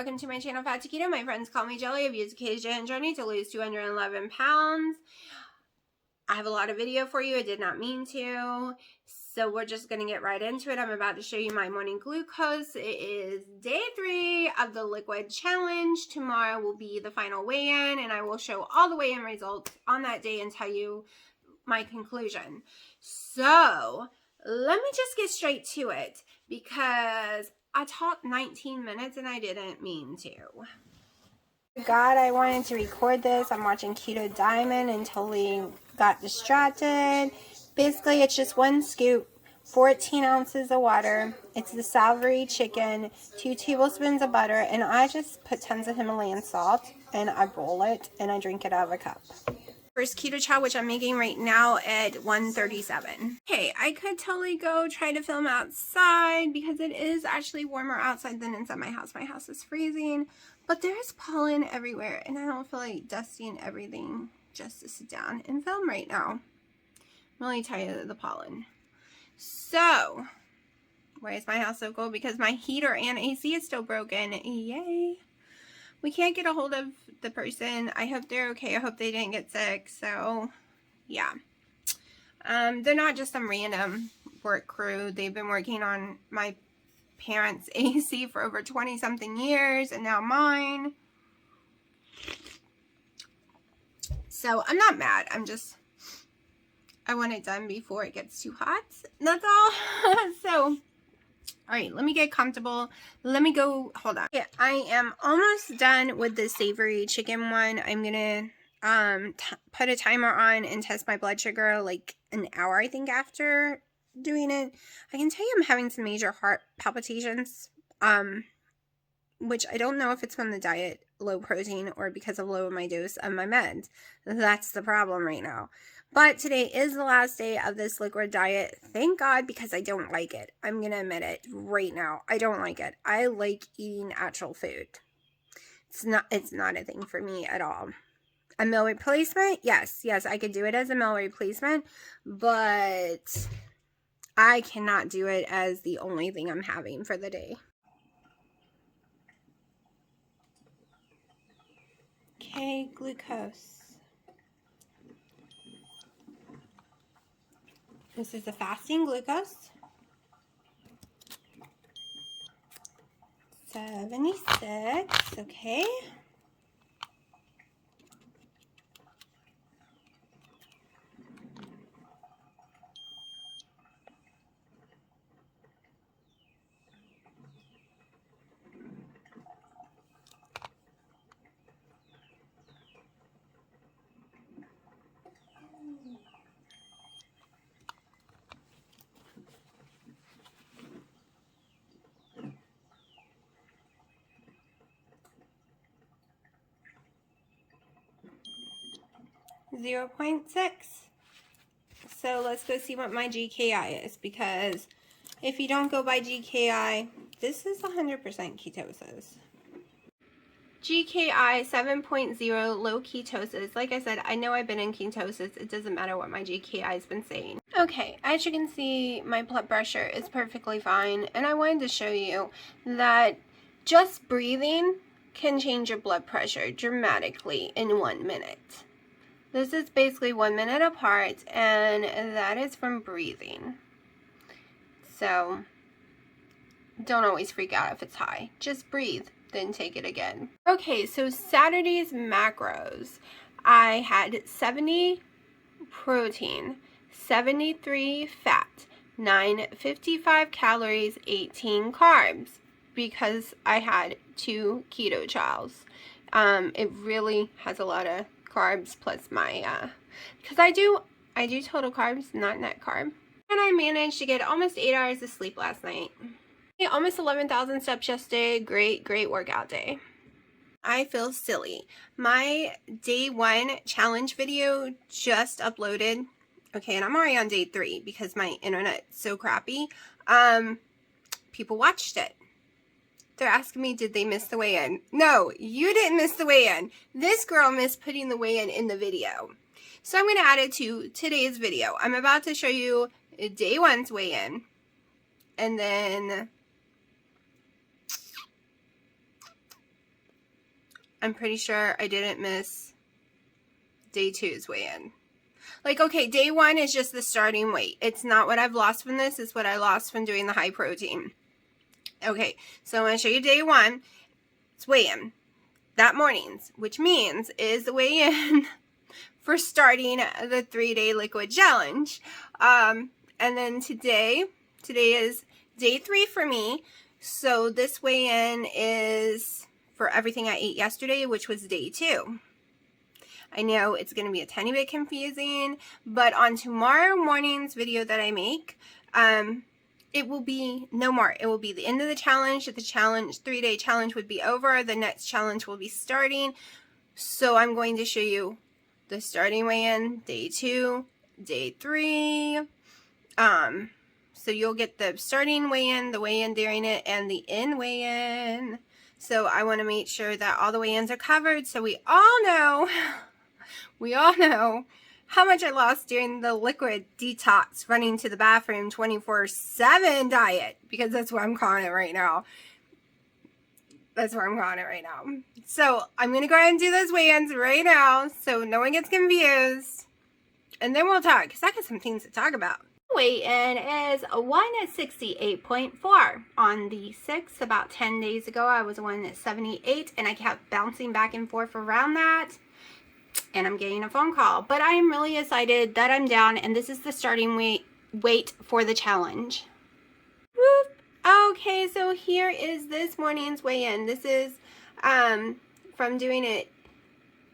welcome to my channel, Fat to Keto. My friends call me Jelly. I've used a ketogenic journey to lose 211 pounds. I have a lot of video for you. I did not mean to. So we're just going to get right into it. I'm about to show you my morning glucose. It is day 3 of the liquid challenge. Tomorrow will be the final weigh-in, and I will show all the weigh-in results on that day and tell you my conclusion. So let me just get straight to it because I talked 19 minutes and I didn't mean to. God, I wanted to record this. I'm watching Keto Diamond and totally got distracted. Basically, it's just one scoop, 14 ounces of water. It's the savory chicken, 2 tablespoons of butter, and I just put tons of Himalayan salt and I boil it and I drink it out of a cup. First keto chow, which I'm making right now at 1:37. Okay, I could totally go try to film outside because it is actually warmer outside than inside my house. My house is freezing, but there's pollen everywhere and I don't feel like dusting everything just to sit down and film right now. I'm really tired of the pollen. So, why is my house so cold? Because my heater and AC is still broken. Yay! We can't get a hold of the person. I hope they're okay. I hope they didn't get sick. So, yeah. They're not just some random work crew. They've been working on my parents' AC for over 20-something years, and now mine. So, I'm not mad. I want it done before it gets too hot. That's all. So, alright, let me get comfortable. Let me go, hold on. Yeah, I am almost done with the savory chicken one. I'm gonna put a timer on and test my blood sugar like an hour, I think, after doing it. I can tell you I'm having some major heart palpitations, which I don't know if it's from the diet, low protein, or because of low my dose of my meds. That's the problem right now. But today is the last day of this liquid diet. Thank God, because I don't like it. I'm going to admit it right now. I don't like it. I like eating actual food. It's not a thing for me at all. A meal replacement? Yes, I could do it as a meal replacement, but I cannot do it as the only thing I'm having for the day. Okay, glucose. This is the fasting glucose. 76, okay. .6. So let's go see what my GKI is, because if you don't go by GKI, this is 100% ketosis. GKI 7.0, low ketosis. Like I said, I know I've been in ketosis. It doesn't matter what my GKI has been saying. Okay, as you can see, my blood pressure is perfectly fine, and I wanted to show you that just breathing can change your blood pressure dramatically in 1 minute. This is basically 1 minute apart, and that is from breathing. So, don't always freak out if it's high. Just breathe, then take it again. Okay, so Saturday's macros. I had 70 protein, 73 fat, 955 calories, 18 carbs, because I had 2 keto chows. It really has a lot of carbs plus my because I do total carbs, not net carb. And I managed to get almost 8 hours of sleep last night. Almost 11,000 steps yesterday. Great workout day. I feel silly. My day 1 challenge video just uploaded. Okay, and I'm already on day 3 because my internet's so crappy. People watched it. They're asking me, did they miss the weigh-in? No, you didn't miss the weigh-in. This girl missed putting the weigh-in in the video. So I'm going to add it to today's video. I'm about to show you day 1's weigh-in. And then I'm pretty sure I didn't miss day 2's weigh-in. Like, okay, day 1 is just the starting weight. It's not what I've lost from this. It's what I lost from doing the high protein. Okay, so I'm going to show you day 1. It's weigh-in. That morning's, which means is the weigh-in for starting the 3-day liquid challenge. And then today is day 3 for me. So this weigh-in is for everything I ate yesterday, which was day 2. I know it's going to be a tiny bit confusing, but on tomorrow morning's video that I make, it will be no more. It will be the end of the challenge. The 3-day challenge would be over. The next challenge will be starting. So I'm going to show you the starting weigh-in, day 2, day 3. So you'll get the starting weigh-in, the weigh-in during it, and the end weigh-in. So I want to make sure that all the weigh-ins are covered so we all know how much I lost during the liquid detox running to the bathroom 24/7 diet, because that's what I'm calling it right now. That's what I'm calling it right now. So I'm going to go ahead and do those weigh-ins right now so no one gets confused. And then we'll talk, because I got some things to talk about. Weigh-in is 168.4. On the 6th, about 10 days ago, I was 178, and I kept bouncing back and forth around that. And I'm getting a phone call. But I am really excited that I'm down, and this is the starting weight for the challenge. Whoop. Okay, so here is this morning's weigh-in. This is from doing it.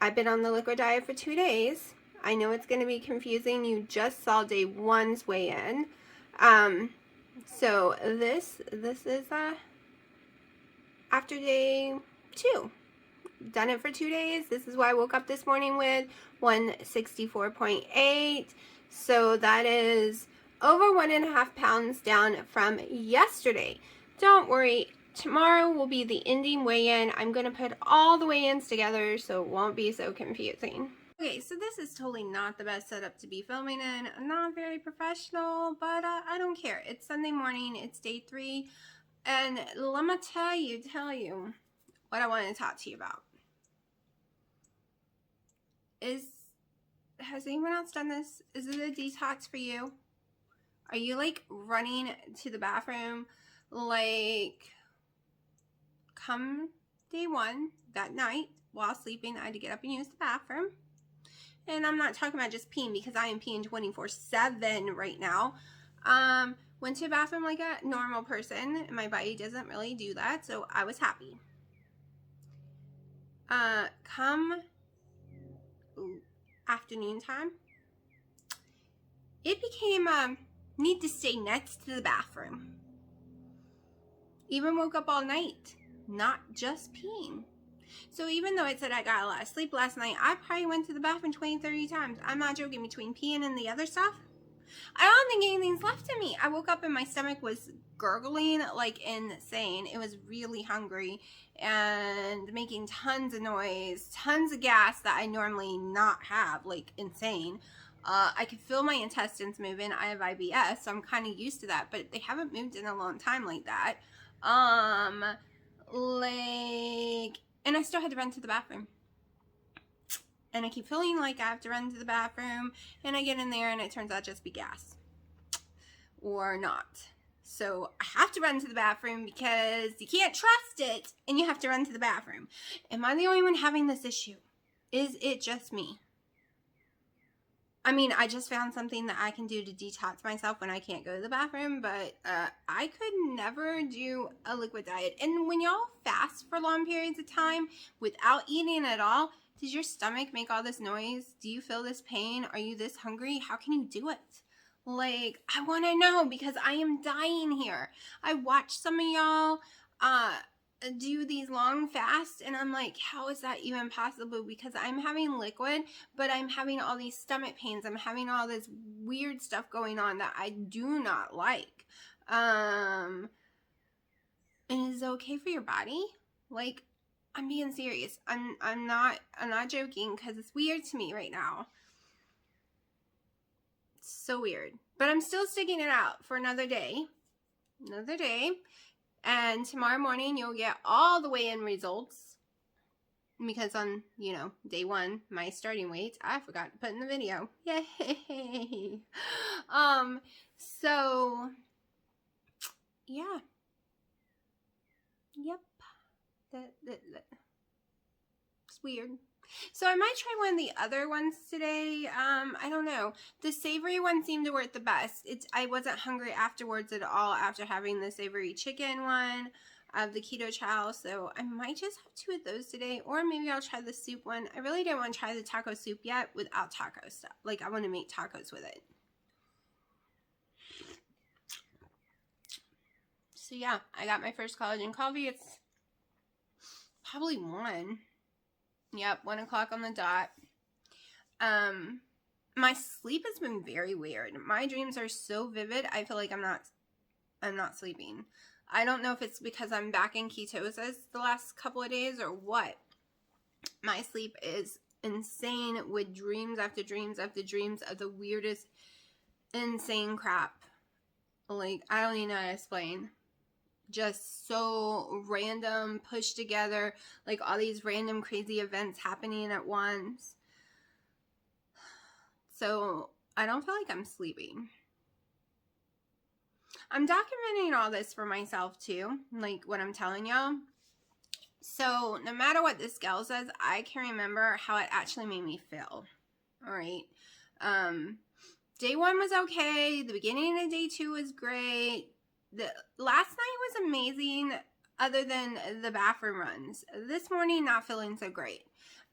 I've been on the liquid diet for 2 days. I know it's going to be confusing. You just saw day 1's weigh-in. So this is after day 2. Done it for 2 days. This is what I woke up this morning with, 164.8. So that is over 1.5 pounds down from yesterday. Don't worry, tomorrow will be the ending weigh-in. I'm going to put all the weigh-ins together so it won't be so confusing. Okay, so this is totally not the best setup to be filming in. I'm not very professional, but I don't care. It's Sunday morning. It's day 3. And let me tell you what I want to talk to you about. Has anyone else done this? Is it a detox for you? Are you like running to the bathroom like come day 1 that night while sleeping? I had to get up and use the bathroom. And I'm not talking about just peeing, because I am peeing 24/7 right now. Went to the bathroom like a normal person. My body doesn't really do that, so I was happy. Come afternoon time, it became need to stay next to the bathroom. Even woke up all night, not just peeing. So even though it said I got a lot of sleep last night, I probably went to the bathroom 20-30 times. I'm not joking, between peeing and the other stuff. I don't think anything's left in me. I woke up and my stomach was gurgling like insane. It was really hungry and making tons of noise, tons of gas that I normally not have, like insane. I could feel my intestines moving. I have IBS, so I'm kind of used to that, but they haven't moved in a long time like that. And I still had to run to the bathroom. And I keep feeling like I have to run to the bathroom, and I get in there and it turns out just be gas. Or not. So I have to run to the bathroom because you can't trust it, and you have to run to the bathroom. Am I the only one having this issue? Is it just me? I mean, I just found something that I can do to detox myself when I can't go to the bathroom, but I could never do a liquid diet. And when y'all fast for long periods of time without eating at all, does your stomach make all this noise? Do you feel this pain? Are you this hungry? How can you do it? Like, I want to know, because I am dying here. I watch some of y'all do these long fasts, and I'm like, how is that even possible? Because I'm having liquid, but I'm having all these stomach pains. I'm having all this weird stuff going on that I do not like. And is it okay for your body? Like, I'm being serious. I'm not joking, because it's weird to me right now. It's so weird. But I'm still sticking it out for another day. And tomorrow morning you'll get all the weigh-in results. because on, you know, day one, my starting weight, I forgot to put in the video. Yay! So, yeah. Yep. It's weird. So I might try one of the other ones today. I don't know. The savory one seemed to work the best. I wasn't hungry afterwards at all after having the savory chicken one of the keto chow. So I might just have 2 of those today, or maybe I'll try the soup one. I really don't want to try the taco soup yet without taco stuff. Like, I want to make tacos with it. So yeah, I got my first collagen coffee. It's probably 1. Yep, 1 o'clock on the dot. My sleep has been very weird. My dreams are so vivid. I feel like I'm not sleeping. I don't know if it's because I'm back in ketosis the last couple of days or what. My sleep is insane with dreams after dreams after dreams of the weirdest, insane crap. Like, I don't even know how to explain. Just so random, pushed together, like all these random crazy events happening at once. So I don't feel like I'm sleeping. I'm documenting all this for myself too, like what I'm telling y'all. So no matter what the scale says, I can remember how it actually made me feel. All right. Day 1 was okay. The beginning of day 2 was great. The last night was amazing, other than the bathroom runs. This morning, not feeling so great.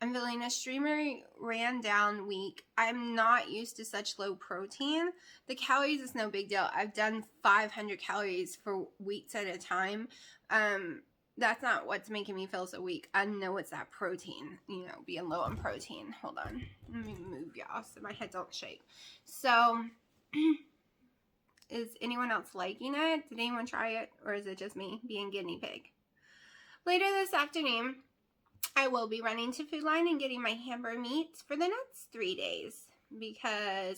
I'm feeling extremely ran down weak. I'm not used to such low protein. The calories is no big deal. I've done 500 calories for weeks at a time. That's not what's making me feel so weak. I know it's that protein, you know, being low on protein. Hold on. Let me move y'all so my head don't shake. So, is anyone else liking it? Did anyone try it? Or is it just me being guinea pig? Later this afternoon, I will be running to Food Line and getting my hamburger meats for the next 3 days.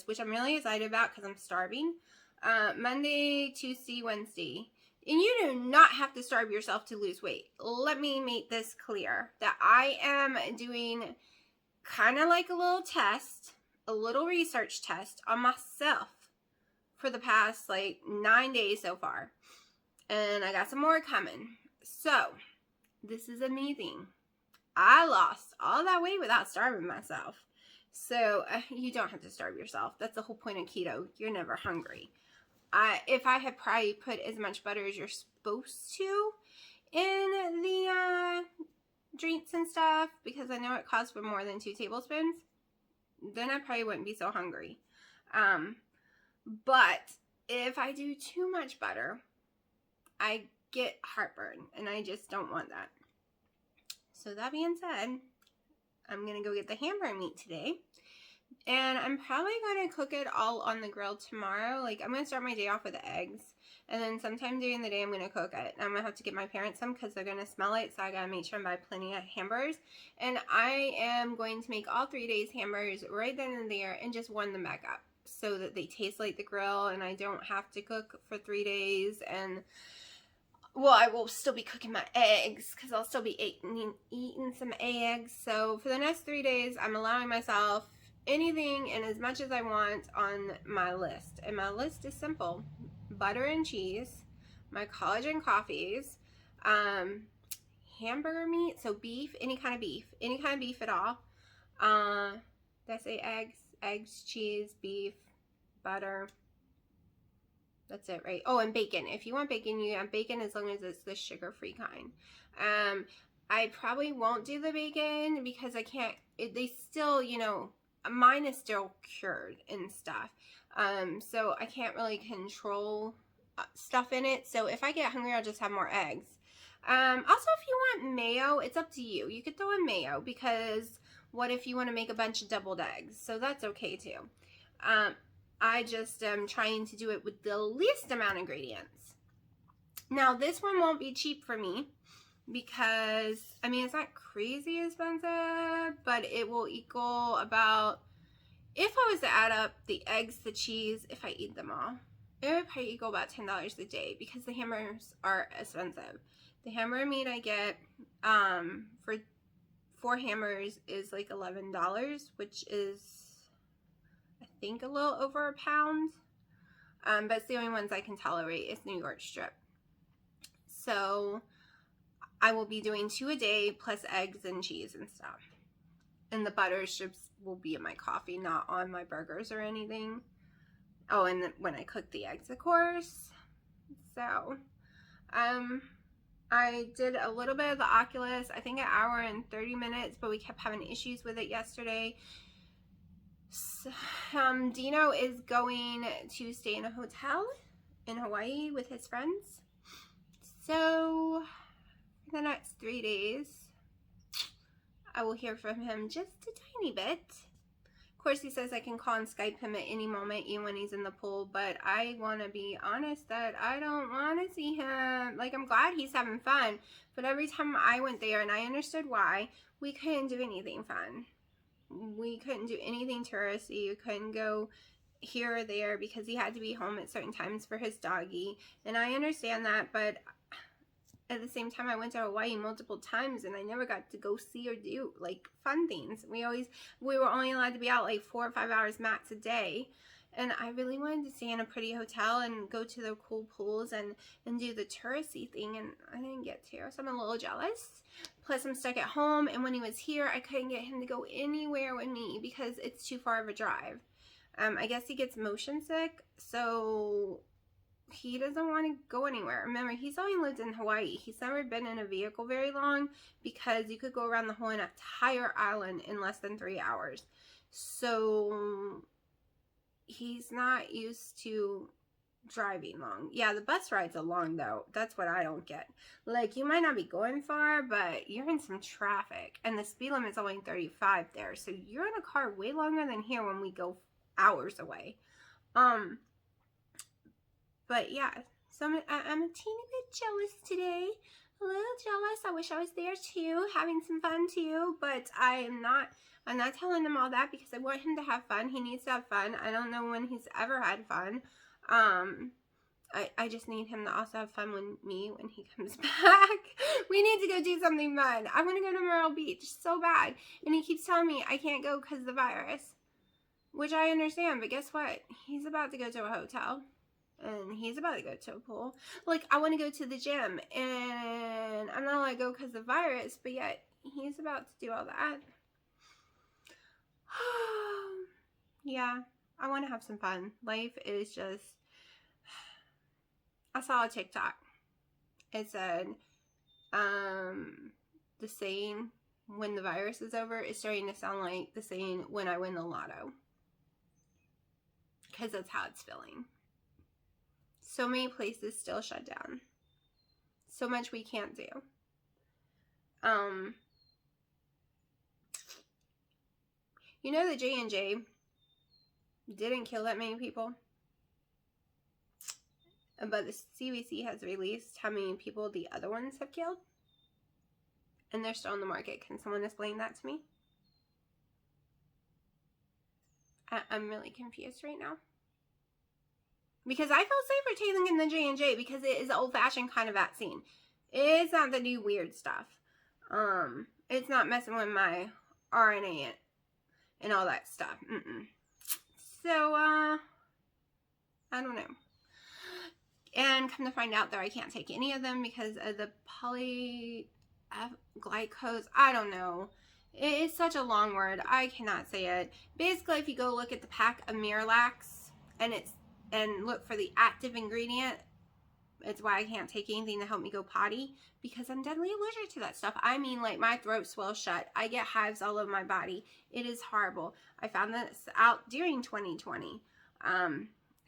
Which I'm really excited about because I'm starving. Monday, Tuesday, Wednesday. And you do not have to starve yourself to lose weight. Let me make this clear. That I am doing kind of like a little test, a little research test on myself for the past like 9 days so far. And I got some more coming. So, this is amazing. I lost all that weight without starving myself. So, you don't have to starve yourself. That's the whole point of keto. You're never hungry. If I had probably put as much butter as you're supposed to in the drinks and stuff, because I know it calls for more than 2 tablespoons, then I probably wouldn't be so hungry. But if I do too much butter, I get heartburn, and I just don't want that. So that being said, I'm going to go get the hamburger meat today. And I'm probably going to cook it all on the grill tomorrow. Like, I'm going to start my day off with eggs. And then sometime during the day, I'm going to cook it. I'm going to have to give my parents some because they're going to smell it. So I got to make sure I buy plenty of hamburgers. And I am going to make all 3 days hamburgers right then and there and just warm them back up so that they taste like the grill and I don't have to cook for 3 days. And, well, I will still be cooking my eggs because I'll still be eating some eggs. So for the next 3 days, I'm allowing myself anything and as much as I want on my list. And my list is simple: butter and cheese, my collagen coffees, hamburger meat, so beef, any kind of beef at all. Did I say eggs, cheese, beef, butter? That's it, right? Oh, and bacon. If you want bacon, you have bacon as long as it's the sugar-free kind. I probably won't do the bacon because I can't, they still, you know, mine is still cured and stuff. So I can't really control stuff in it. So if I get hungry, I'll just have more eggs. Also, if you want mayo, it's up to you. You could throw in mayo because what if you want to make a bunch of deviled eggs? So that's okay too. I just am trying to do it with the least amount of ingredients. Now, this one won't be cheap for me because, I mean, it's not crazy expensive, but it will equal about, if I was to add up the eggs, the cheese, if I eat them all, it would probably equal about $10 a day because the hamburgers are expensive. The hamburger meat I get for 4 hammers is like $11, which is, I think, a little over a pound. But it's the only ones I can tolerate is New York strip. So I will be doing 2 a day plus eggs and cheese and stuff. And the butter strips will be in my coffee, not on my burgers or anything. Oh, and when I cook the eggs, of course. So, I did a little bit of the Oculus, I think an hour and 30 minutes, but we kept having issues with it yesterday. So, Dino is going to stay in a hotel in Hawaii with his friends. So, for the next 3 days, I will hear from him just a tiny bit. Of course, he says I can call and Skype him at any moment, even when he's in the pool, but I want to be honest that I don't want to see him. Like, I'm glad he's having fun, but every time I went there, and I understood why, we couldn't do anything fun. We couldn't do anything touristy. We couldn't go here or there because he had to be home at certain times for his doggy, and I understand that, but at the same time, I went to Hawaii multiple times and I never got to go see or do like fun things. We were only allowed to be out like 4 or 5 hours max a day. And I really wanted to stay in a pretty hotel and go to the cool pools and do the touristy thing, and I didn't get to. So I'm a little jealous. Plus, I'm stuck at home, and when he was here, I couldn't get him to go anywhere with me because it's too far of a drive. I guess he gets motion sick, so he doesn't want to go anywhere. Remember, he's only lived in Hawaii. He's never been in a vehicle very long because you could go around the whole entire island in less than 3 hours. So he's not used to driving long. Yeah, the bus rides are long though. That's what I don't get. Like, you might not be going far, but you're in some traffic, and the speed limit is only 35 there. So you're in a car way longer than here when we go hours away. But yeah, so I'm a teeny bit jealous today. A little jealous. I wish I was there too, having some fun too. But I'm not telling him all that because I want him to have fun. He needs to have fun. I don't know when he's ever had fun. I just need him to also have fun with me when he comes back. We need to go do something fun. I want to go to Myrtle Beach so bad. And he keeps telling me I can't go because of the virus. Which I understand, but guess what? He's about to go to a hotel. And he's about to go to a pool. Like, I want to go to the gym, and I'm not allowed to go because of the virus, but yet he's about to do all that. Yeah, I want to have some fun. Life is just... I saw a TikTok. It said, the saying, when the virus is over, is starting to sound like the saying, when I win the lotto. Because that's how it's feeling. So many places still shut down. So much we can't do. You know, the J&J didn't kill that many people. But the CDC has released how many people the other ones have killed. And they're still on the market. Can someone explain that to me? I'm really confused right now. Because I feel safer taking in the J&J because it is an old-fashioned kind of vaccine. It's not the new weird stuff. It's not messing with my RNA and all that stuff. So, I don't know. And come to find out that I can't take any of them because of the polyglycose. I don't know. It's such a long word. I cannot say it. Basically, if you go look at the pack of Miralax and look for the active ingredient, it's why I can't take anything to help me go potty, because I'm deadly allergic to that stuff. I mean, like, my throat swells shut. I get hives all over my body. It is horrible. I found this out during 2020.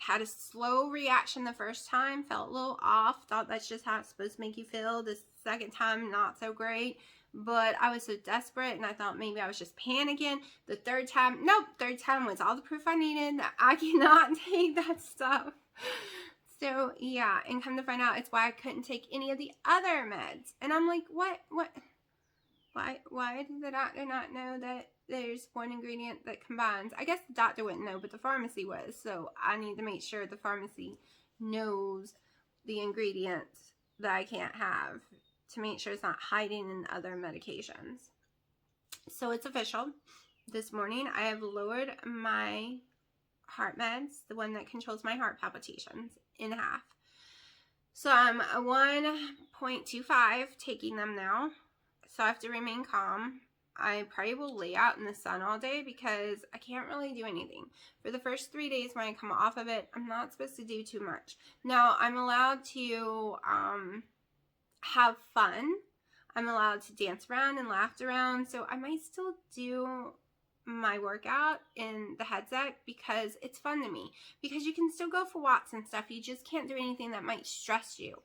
Had a slow reaction the first time, felt a little off, thought that's just how it's supposed to make you feel. The second time, not so great. But I was so desperate, and I thought maybe I was just panicking. The third time, nope, third time was all the proof I needed that I cannot take that stuff. So, yeah, and come to find out, it's why I couldn't take any of the other meds. And I'm like, what? Why did the doctor not know that there's one ingredient that combines? I guess the doctor wouldn't know, but the pharmacy was. So I need to make sure the pharmacy knows the ingredients that I can't have, to make sure it's not hiding in other medications. So it's official. This morning I have lowered my heart meds, the one that controls my heart palpitations, in half. So I'm 1.25 taking them now. So I have to remain calm. I probably will lay out in the sun all day because I can't really do anything. For the first 3 days when I come off of it, I'm not supposed to do too much. Now, I'm allowed to have fun. I'm allowed to dance around and laugh around. So I might still do my workout in the headset because it's fun to me. Because you can still go for walks and stuff. You just can't do anything that might stress you.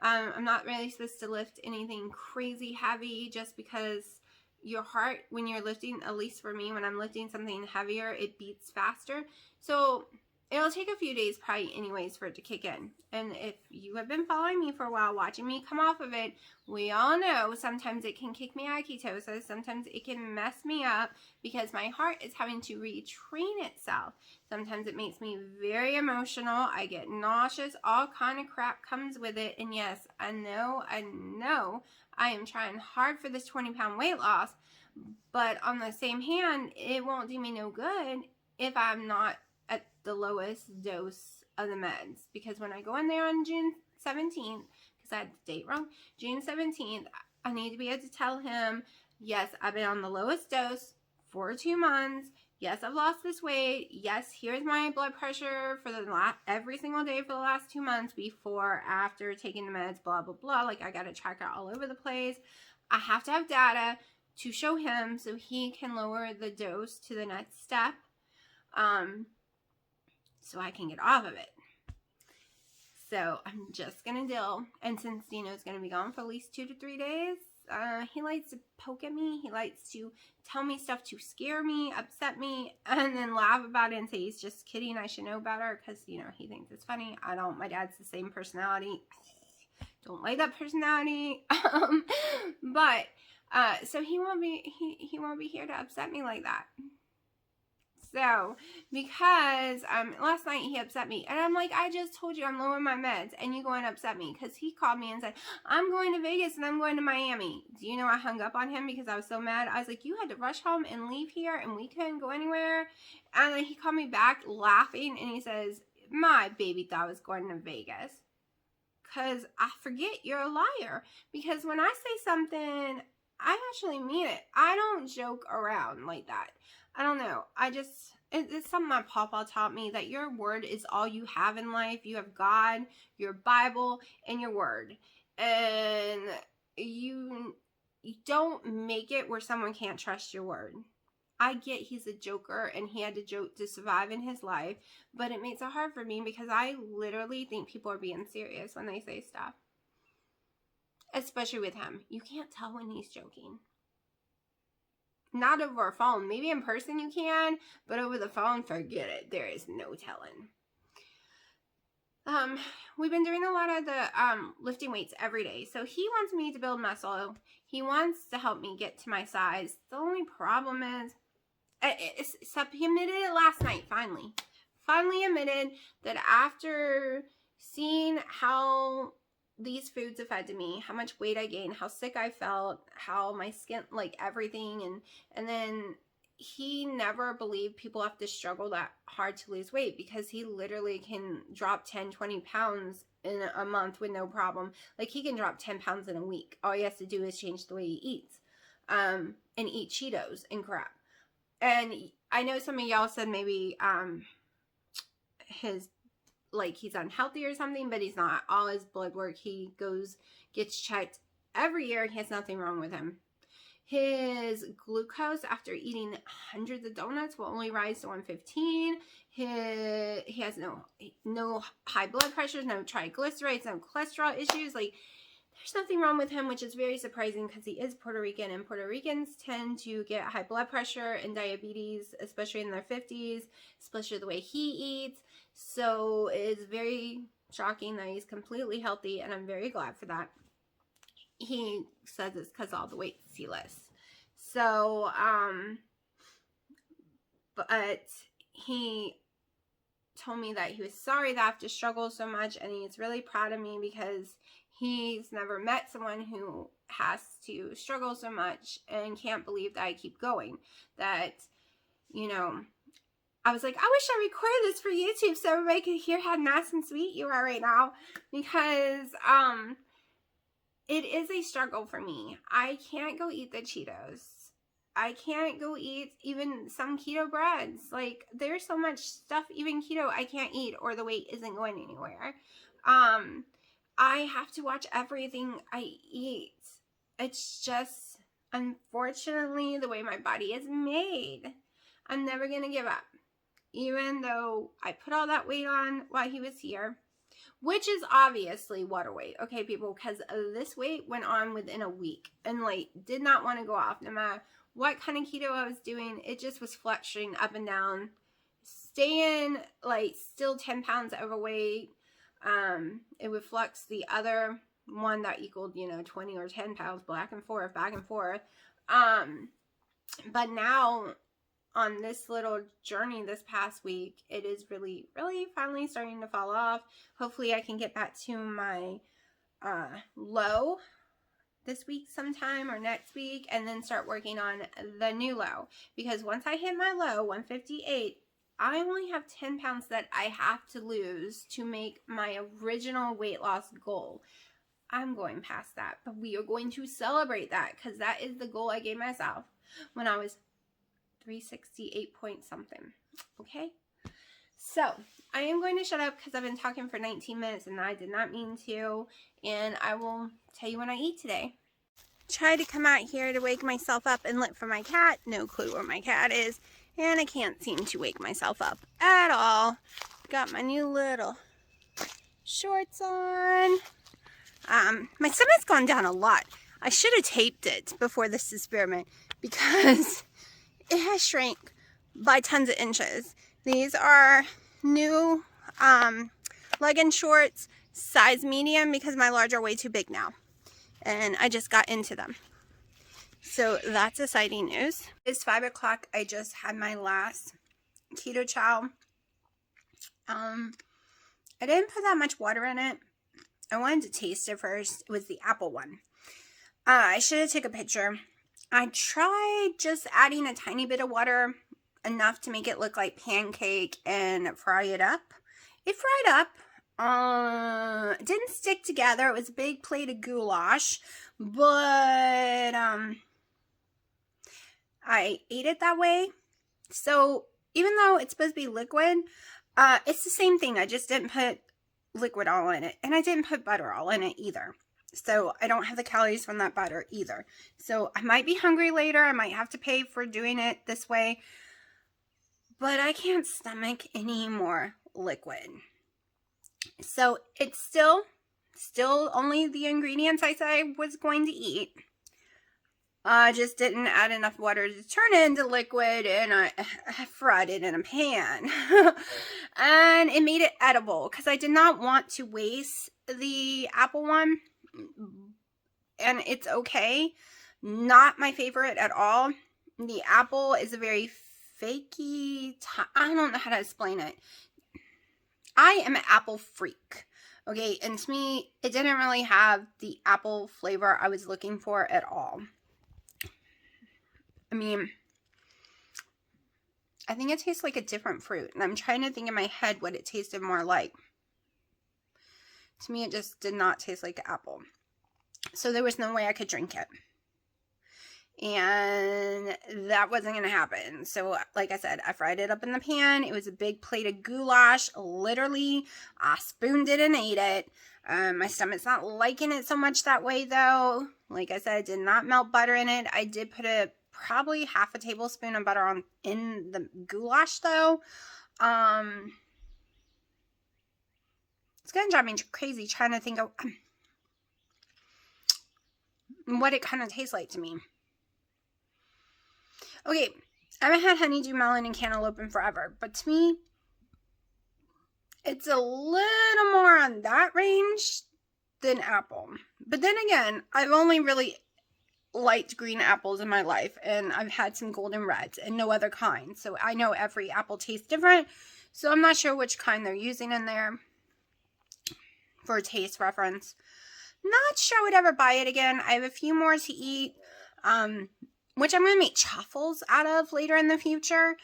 I'm not really supposed to lift anything crazy heavy just because your heart, when you're lifting, at least for me, when I'm lifting something heavier, it beats faster. So it'll take a few days probably anyways for it to kick in. And if you have been following me for a while, watching me come off of it, we all know sometimes it can kick me out of ketosis. Sometimes it can mess me up because my heart is having to retrain itself. Sometimes it makes me very emotional. I get nauseous. All kind of crap comes with it. And yes, I know I am trying hard for this 20-pound weight loss. But on the same hand, it won't do me no good if I'm not at the lowest dose of the meds. Because when I go in there on June 17th, because I had the date wrong, June 17th, I need to be able to tell him, yes, I've been on the lowest dose for 2 months. Yes, I've lost this weight. Yes, here's my blood pressure for every single day for the last 2 months, before, after taking the meds, blah, blah, blah. Like, I got to track it all over the place. I have to have data to show him so he can lower the dose to the next step. So I can get off of it. So I'm just going to deal. And since Dino's going to be gone for at least 2 to 3 days, he likes to poke at me. He likes to tell me stuff to scare me, upset me, and then laugh about it and say he's just kidding. I should know better because, you know, he thinks it's funny. I don't. My dad's the same personality. Don't like that personality. But so he won't be here to upset me like that. So, because last night he upset me, and I'm like, I just told you I'm lowering my meds, and you go and upset me, because he called me and said, I'm going to Vegas and I'm going to Miami. Do you know I hung up on him because I was so mad? I was like, you had to rush home and leave here, and we couldn't go anywhere. And then he called me back laughing, and he says, my baby thought I was going to Vegas. Because I forget you're a liar. Because when I say something, I actually mean it. I don't joke around like that. I don't know. It's something my papa taught me, that your word is all you have in life. You have God, your Bible, and your word. And you don't make it where someone can't trust your word. I get he's a joker and he had to joke to survive in his life, but it makes it hard for me because I literally think people are being serious when they say stuff. Especially with him. You can't tell when he's joking. Not over a phone. Maybe in person you can, but over the phone, forget it. There is no telling. We've been doing a lot of the lifting weights every day. So he wants me to build muscle. He wants to help me get to my size. The only problem is, he admitted it last night, finally. Finally admitted that after seeing how these foods affected me, how much weight I gained, how sick I felt, how my skin, like everything, and then he never believed people have to struggle that hard to lose weight, because he literally can drop 10-20 pounds in a month with no problem. Like, he can drop 10 pounds in a week. All he has to do is change the way he eats, and eat Cheetos and crap. And I know some of y'all said maybe he's unhealthy or something, but he's not. All his blood work, he gets checked every year. He has nothing wrong with him. His glucose after eating hundreds of donuts will only rise to 115. He has no high blood pressure, no triglycerides, no cholesterol issues. Like, there's nothing wrong with him, which is very surprising because he is Puerto Rican, and Puerto Ricans tend to get high blood pressure and diabetes, especially in their 50s, especially the way he eats. So it is very shocking that he's completely healthy, and I'm very glad for that. He says it's because of all the weights he lifts. So, but he told me that he was sorry that I have to struggle so much, and he's really proud of me because He's never met someone who has to struggle so much and can't believe that I keep going. That, you know, I was like, I wish I recorded this for YouTube so everybody could hear how nice and sweet you are right now. Because it is a struggle for me. I can't go eat the Cheetos. I can't go eat even some keto breads. Like, there's so much stuff, even keto, I can't eat or the weight isn't going anywhere. I have to watch everything I eat. It's just, unfortunately, the way my body is made. I'm never going to give up. Even though I put all that weight on while he was here, which is obviously water weight, okay, people, because this weight went on within a week and, like, did not want to go off. No matter what kind of keto I was doing, it just was fluctuating up and down, staying, like, still 10 pounds overweight. It would flux the other one that equaled, 20 or 10 pounds back and forth. But now on this little journey this past week, it is really, really finally starting to fall off. Hopefully I can get back to my low this week sometime or next week, and then start working on the new low. Because once I hit my low, 158, I only have 10 pounds that I have to lose to make my original weight loss goal. I'm going past that, but we are going to celebrate that because that is the goal I gave myself when I was 368 point something. Okay, so I am going to shut up because I've been talking for 19 minutes and I did not mean to, and I will tell you when I eat today. Tried to come out here to wake myself up and look for my cat. No clue where my cat is, and I can't seem to wake myself up at all. Got my new little shorts on. My stomach's gone down a lot. I should have taped it before this experiment because it has shrank by tons of inches. These are new legging shorts, size medium, because my large are way too big now. And I just got into them. So that's exciting news. It's 5 o'clock. I just had my last keto chow. I didn't put that much water in it. I wanted to taste it first. It was the apple one. I should have taken a picture. I tried just adding a tiny bit of water, enough to make it look like pancake, and fry it up. It fried up. It didn't stick together. It was a big plate of goulash, but I ate it that way. So even though it's supposed to be liquid, it's the same thing. I just didn't put liquid all in it, and I didn't put butter all in it either. So I don't have the calories from that butter either. So I might be hungry later. I might have to pay for doing it this way. But I can't stomach any more liquid. So it's still only the ingredients I said I was going to eat. I just didn't add enough water to turn it into liquid, and I fried it in a pan. And it made it edible because I did not want to waste the apple one. And it's okay. Not my favorite at all. The apple is a very fakey, I don't know how to explain it. I am an apple freak. Okay, and to me, it didn't really have the apple flavor I was looking for at all. I mean, I think it tastes like a different fruit, and I'm trying to think in my head what it tasted more like. To me, it just did not taste like apple. So there was no way I could drink it. And that wasn't going to happen. So like I said, I fried it up in the pan. It was a big plate of goulash. Literally, I spooned it and ate it. My stomach's not liking it so much that way though. Like I said, I did not melt butter in it. I did put probably half a tablespoon of butter in the goulash though. It's going to drive me crazy trying to think of what it kind of tastes like to me. Okay, I haven't had honeydew melon and cantaloupe in forever, but to me, it's a little more on that range than apple. But then again, I've only really liked green apples in my life, and I've had some golden reds and no other kind. So I know every apple tastes different, so I'm not sure which kind they're using in there for a taste reference. Not sure I would ever buy it again. I have a few more to eat, which I'm going to make chaffles out of later in the future.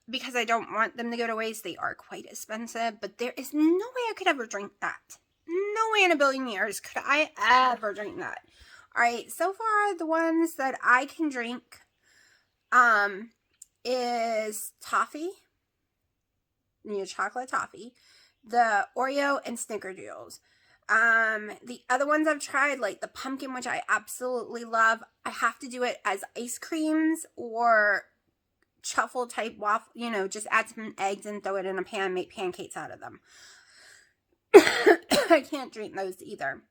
Because I don't want them to go to waste. They are quite expensive, but there is no way I could ever drink that. No way in a billion years could I ever drink that. All right, so far the ones that I can drink is toffee, chocolate toffee, the Oreo, and Snickerdoodles. The other ones I've tried, like the pumpkin, which I absolutely love, I have to do it as ice creams or truffle type waffle, just add some eggs and throw it in a pan and make pancakes out of them. I can't drink those either.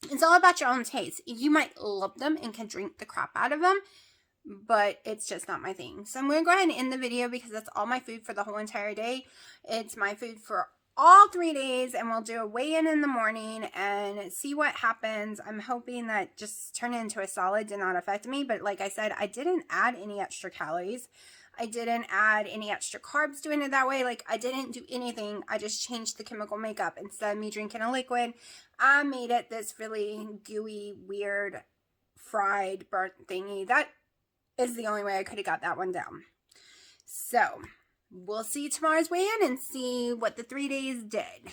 It's all about your own taste. You might love them and can drink the crap out of them, but it's just not my thing. So I'm going to go ahead and end the video because that's all my food for the whole entire day. It's my food for all 3 days, and we'll do a weigh-in in the morning and see what happens. I'm hoping that just turn it into a solid did not affect me, but like I said, I didn't add any extra calories. I didn't add any extra carbs doing it that way. Like, I didn't do anything. I just changed the chemical makeup. Instead of me drinking a liquid, I made it this really gooey, weird, fried, burnt thingy. That is the only way I could have got that one down. So we'll see tomorrow's weigh-in and see what the 3 days did.